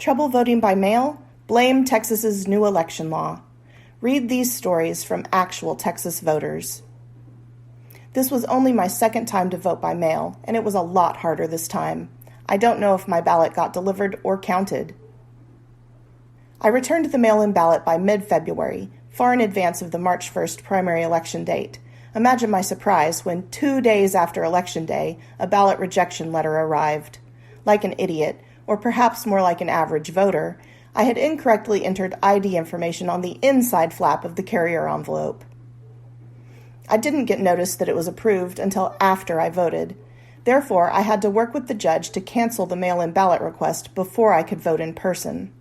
Trouble voting by mail? Blame Texas's new election law. Read these stories from actual Texas voters. This was only my second time to vote by mail, and it was a lot harder this time. I don't know if my ballot got delivered or counted. I returned the mail-in ballot by mid-February, far in advance of the March 1st primary election date. Imagine my surprise when 2 days after Election Day, a ballot rejection letter arrived. Like an idiot, or perhaps more like an average voter, I had incorrectly entered ID information on the inside flap of the carrier envelope. I didn't get notice that it was approved until after I voted. Therefore, I had to work with the judge to cancel the mail-in ballot request before I could vote in person.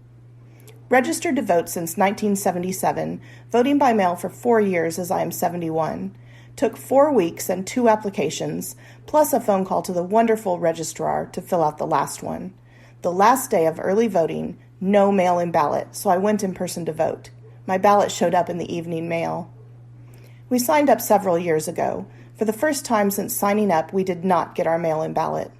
Registered to vote since 1977, voting by mail for 4 years as I am 71. Took 4 weeks and 2 applications, plus a phone call to the wonderful registrar to fill out the last one. The last day of early voting, no mail-in ballot, so I went in person to vote. My ballot showed up in the evening mail. We signed up several years ago. For the first time since signing up, we did not get our mail-in ballot.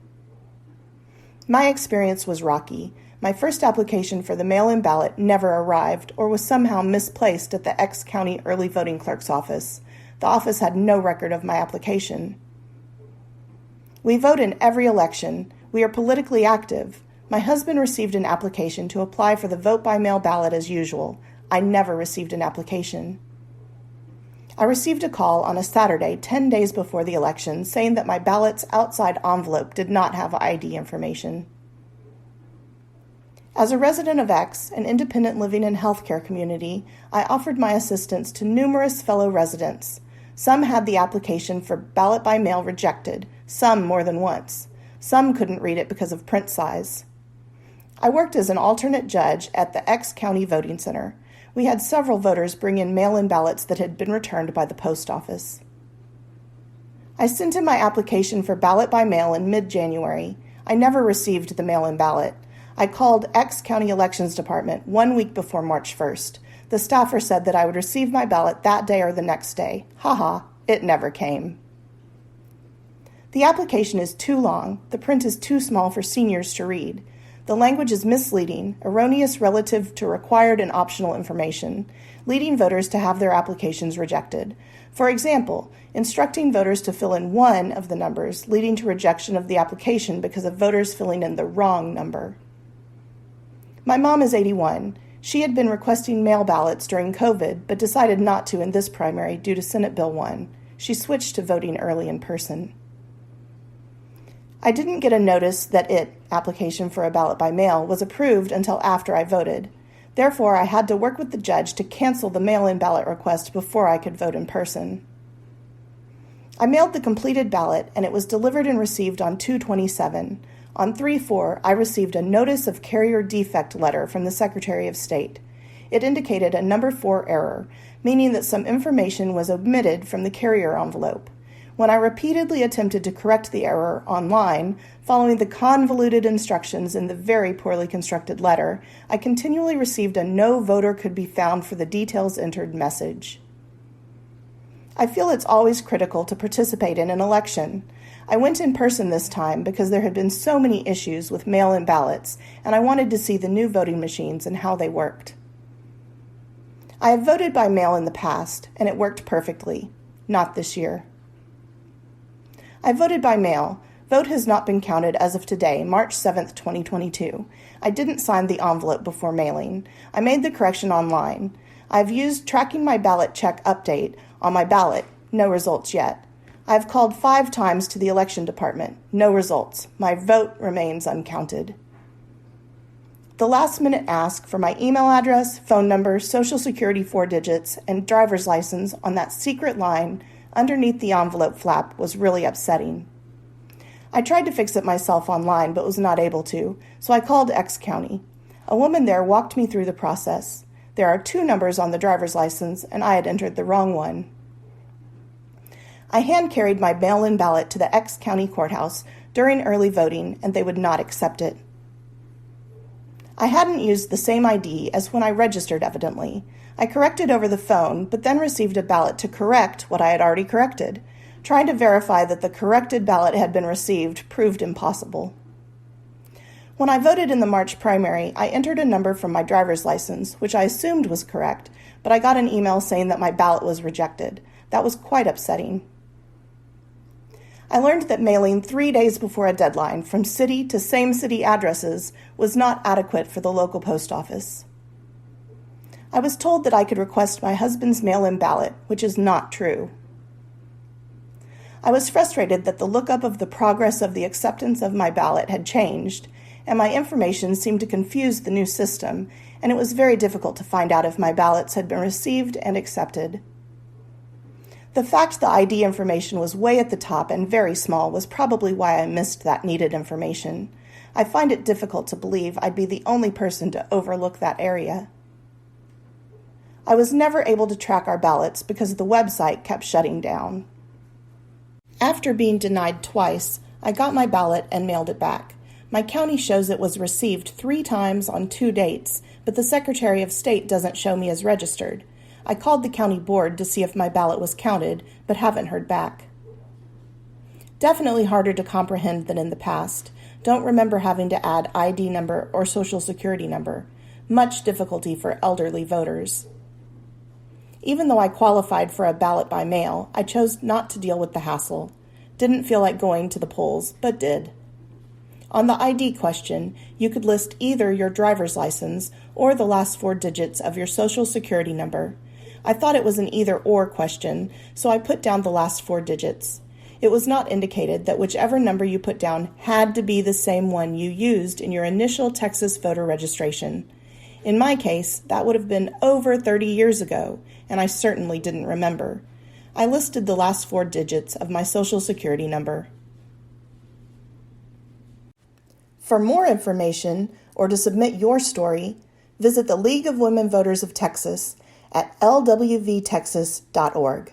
My experience was rocky. My first application for the mail-in ballot never arrived or was somehow misplaced at the X County early voting clerk's office. The office had no record of my application. We vote in every election. We are politically active. My husband received an application to apply for the vote-by-mail ballot as usual. I never received an application. I received a call on a Saturday 10 days before the election saying that my ballot's outside envelope did not have ID information. As a resident of X, an independent living and healthcare community, I offered my assistance to numerous fellow residents. Some had the application for ballot by mail rejected, some more than once. Some couldn't read it because of print size. I worked as an alternate judge at the X County Voting Center. We had several voters bring in mail-in ballots that had been returned by the post office. I sent in my application for ballot by mail in mid-January. I never received the mail-in ballot. I called X County Elections Department 1 week before March 1st. The staffer said that I would receive my ballot that day or the next day. It never came. The application is too long. The print is too small for seniors to read. The language is misleading, erroneous relative to required and optional information, leading voters to have their applications rejected. For example, instructing voters to fill in one of the numbers, leading to rejection of the application because of voters filling in the wrong number. My mom is 81. She had been requesting mail ballots during COVID, but decided not to in this primary due to Senate Bill 1. She switched to voting early in person. I didn't get a notice that application for a ballot by mail, was approved until after I voted. Therefore, I had to work with the judge to cancel the mail-in ballot request before I could vote in person. I mailed the completed ballot, and it was delivered and received on 2/27. On 3/4, I received a Notice of Carrier Defect letter from the Secretary of State. It indicated a number 4 error, meaning that some information was omitted from the carrier envelope. When I repeatedly attempted to correct the error online, following the convoluted instructions in the very poorly constructed letter, I continually received a "no voter could be found for the details entered" message. I feel it's always critical to participate in an election. I went in person this time because there had been so many issues with mail-in ballots, and I wanted to see the new voting machines and how they worked. I have voted by mail in the past, and it worked perfectly. Not this year. I voted by mail. Vote has not been counted as of today, March 7th, 2022. I didn't sign the envelope before mailing. I made the correction online. I've used tracking my ballot check update on my ballot. No results yet. I've called 5 times to the election department. No results. My vote remains uncounted. The last-minute ask for my email address, phone number, Social Security 4 digits, and driver's license on that secret line underneath the envelope flap was really upsetting. I tried to fix it myself online, but was not able to, so I called X County. A woman there walked me through the process. There are 2 numbers on the driver's license, and I had entered the wrong one. I hand-carried my mail-in ballot to the X County courthouse during early voting, and they would not accept it. I hadn't used the same ID as when I registered, evidently. I corrected over the phone, but then received a ballot to correct what I had already corrected. Trying to verify that the corrected ballot had been received proved impossible. When I voted in the March primary, I entered a number from my driver's license, which I assumed was correct, but I got an email saying that my ballot was rejected. That was quite upsetting. I learned that mailing 3 days before a deadline from city to same city addresses was not adequate for the local post office. I was told that I could request my husband's mail-in ballot, which is not true. I was frustrated that the lookup of the progress of the acceptance of my ballot had changed, and my information seemed to confuse the new system, and it was very difficult to find out if my ballots had been received and accepted. The fact the ID information was way at the top and very small was probably why I missed that needed information. I find it difficult to believe I'd be the only person to overlook that area. I was never able to track our ballots because the website kept shutting down. After being denied twice, I got my ballot and mailed it back. My county shows it was received 3 times on 2 dates, but the Secretary of State doesn't show me as registered. I called the county board to see if my ballot was counted, but haven't heard back. Definitely harder to comprehend than in the past. Don't remember having to add ID number or Social Security number. Much difficulty for elderly voters. Even though I qualified for a ballot by mail, I chose not to deal with the hassle. Didn't feel like going to the polls, but did. On the ID question, you could list either your driver's license or the last 4 digits of your Social Security number. I thought it was an either-or question, so I put down the last 4 digits. It was not indicated that whichever number you put down had to be the same one you used in your initial Texas voter registration. In my case, that would have been over 30 years ago, and I certainly didn't remember. I listed the last 4 digits of my Social Security number. For more information or to submit your story, visit the League of Women Voters of Texas at lwvtexas.org.